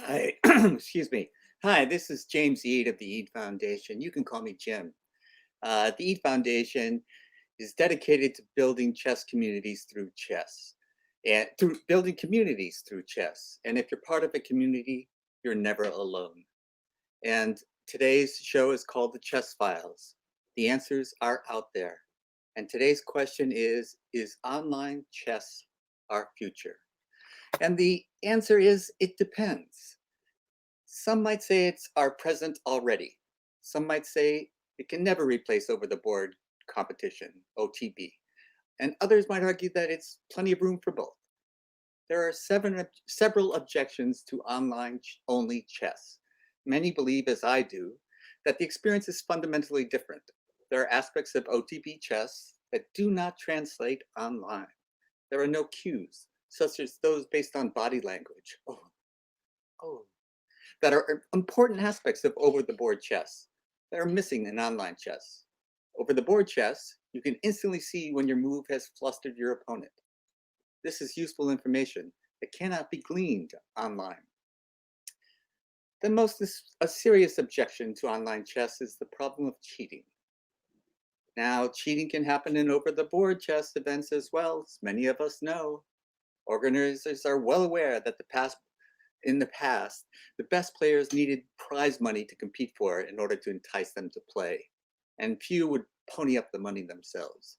Hi, excuse me. Hi, this is James Eade of the Eade Foundation. You can call me Jim. The Eade Foundation is dedicated to building chess communities through chess and through building communities through chess. And if you're part of a community, you're never alone. And today's show is called The Chess Files. The answers are out there. And today's question is online chess our future? And the answer is it depends. Some might say it's our present already. Some might say it can never replace over the board competition, OTB. And others might argue that it's plenty of room for both. There are several objections to online only chess. Many believe, as I do, that the experience is fundamentally different. There are aspects of OTB chess that do not translate online. There are no cues, such as those based on body language. Oh, that are important aspects of over-the-board chess that are missing in online chess. Over-the-board chess, you can instantly see when your move has flustered your opponent. This is useful information that cannot be gleaned online. The most a serious objection to online chess is the problem of cheating. Now, cheating can happen in over-the-board chess events as well, as many of us know. Organizers are well aware that in the past, the best players needed prize money to compete for in order to entice them to play, and few would pony up the money themselves.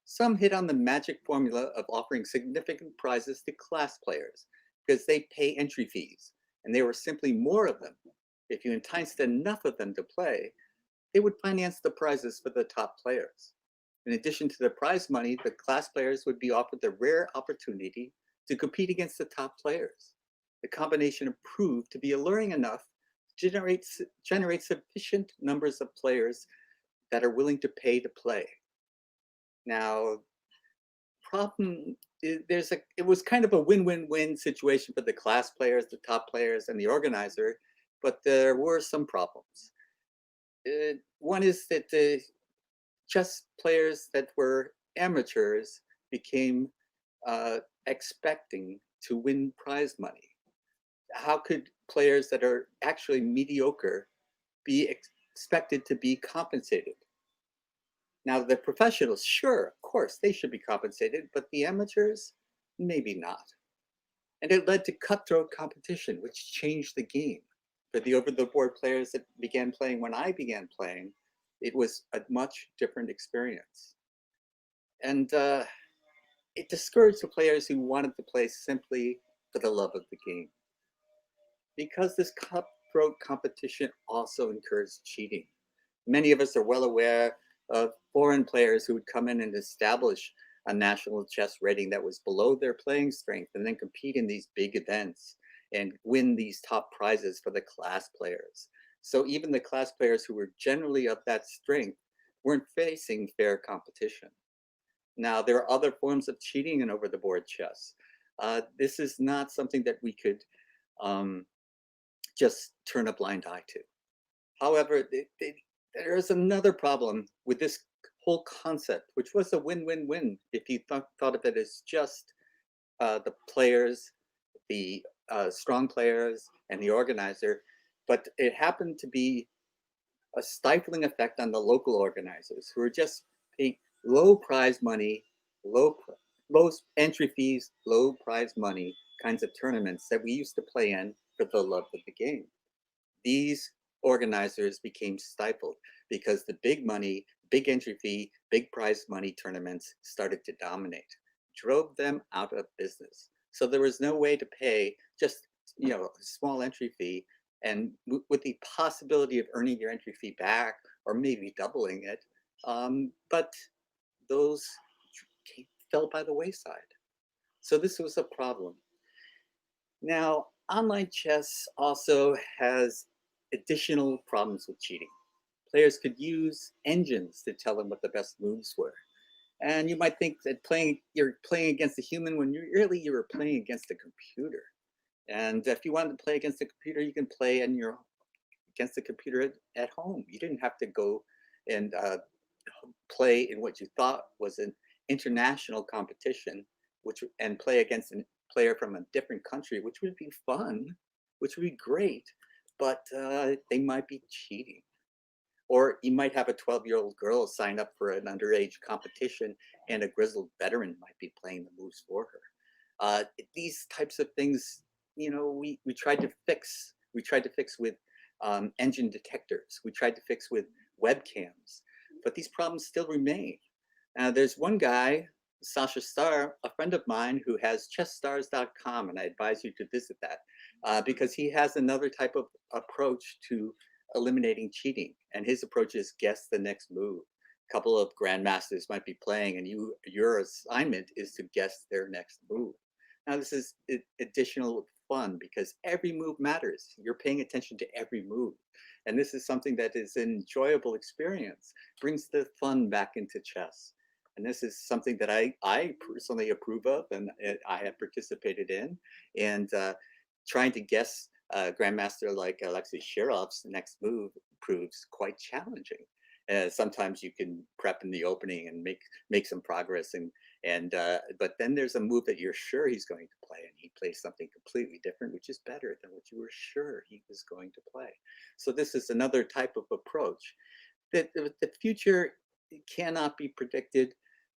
Some hit on the magic formula of offering significant prizes to class players because they pay entry fees, and there were simply more of them. If you enticed enough of them to play, they would finance the prizes for the top players. In addition to the prize money, the class players would be offered the rare opportunity to compete against the top players. The combination proved to be alluring enough to generate sufficient numbers of players that are willing to pay to play. Now, problem it was kind of a win-win-win situation for the class players, the top players, and the organizer, but there were some problems. One is that the chess players that were amateurs became expecting to win prize money. How could players that are actually mediocre be expected to be compensated? Now, the professionals, sure, of course, they should be compensated, but the amateurs, maybe not. And it led to cutthroat competition, which changed the game. For the over-the-board players that began playing when I began playing, it was a much different experience. And it discouraged the players who wanted to play simply for the love of the game. Because this cutthroat competition also encouraged cheating. Many of us are well aware of foreign players who would come in and establish a national chess rating that was below their playing strength and then compete in these big events and win these top prizes for the class players. So even the class players who were generally of that strength weren't facing fair competition. Now, there are other forms of cheating in over the board chess. This is not something that we could um, just turn a blind eye to. However, there is another problem with this whole concept, which was a win-win-win if you thought of it as just the players, the strong players, and the organizer. But it happened to be a stifling effect on the local organizers who are just paying low prize money, low, low entry fees, low prize money kinds of tournaments that we used to play in for the love of the game. These organizers became stifled because the big money, big entry fee, big prize money tournaments started to dominate, drove them out of business. So there was no way to pay just a small entry fee, and with the possibility of earning your entry fee back or maybe doubling it, but those fell by the wayside. So this was a problem. Now, online chess also has additional problems with cheating. Players could use engines to tell them what the best moves were. And you might think that you're playing against a human when you were playing against a computer. And if you wanted to play against a computer, you can play against the computer at home. You didn't have to go and play in what you thought was an international competition, and play against a player from a different country, which would be fun. which would be great, but they might be cheating. Or you might have a 12-year-old girl sign up for an underage competition and a grizzled veteran might be playing the moves for her. These types of things, we tried to fix. We tried to fix with engine detectors. We tried to fix with webcams, but these problems still remain. There's one guy, Sasha Starr, a friend of mine who has chessstars.com, and I advise you to visit that because he has another type of approach to eliminating cheating. And his approach is guess the next move. A couple of grandmasters might be playing, and your assignment is to guess their next move. Now, this is additional fun because every move matters. You're paying attention to every move. And this is something that is an enjoyable experience, brings the fun back into chess. And this is something that I personally approve of and I have participated in. And trying to guess grandmaster like Alexei Shirov's next move proves quite challenging. Sometimes you can prep in the opening and make some progress, but then there's a move that you're sure he's going to play, and he plays something completely different, which is better than what you were sure he was going to play. So this is another type of approach. That the future cannot be predicted.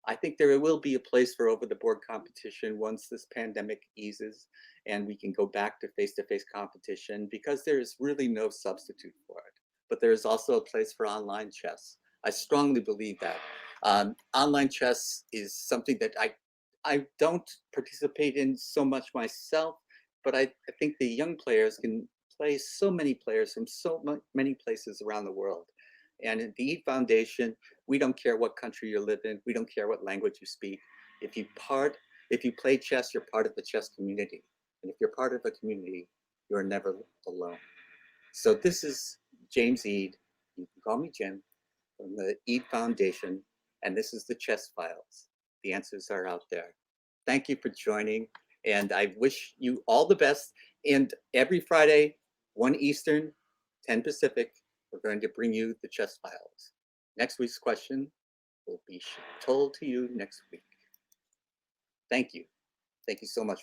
I think there will be a place for over-the-board competition once this pandemic eases and we can go back to face-to-face competition because there is really no substitute for it. But there is also a place for online chess. I strongly believe that. Online chess is something that I don't participate in so much myself, but I think the young players can play so many players from so many places around the world. And at the EAT Foundation, we don't care what country you live in. We don't care what language you speak. If you play chess, you're part of the chess community. And if you're part of a community, you're never alone. So this is James Eade. You can call me Jim from the Eade Foundation. And this is the Chess Files. The answers are out there. Thank you for joining. And I wish you all the best. And every Friday, 1 Eastern, 10 Pacific, we're going to bring you the Chess Files. Next week's question will be told to you next week. Thank you. Thank you so much.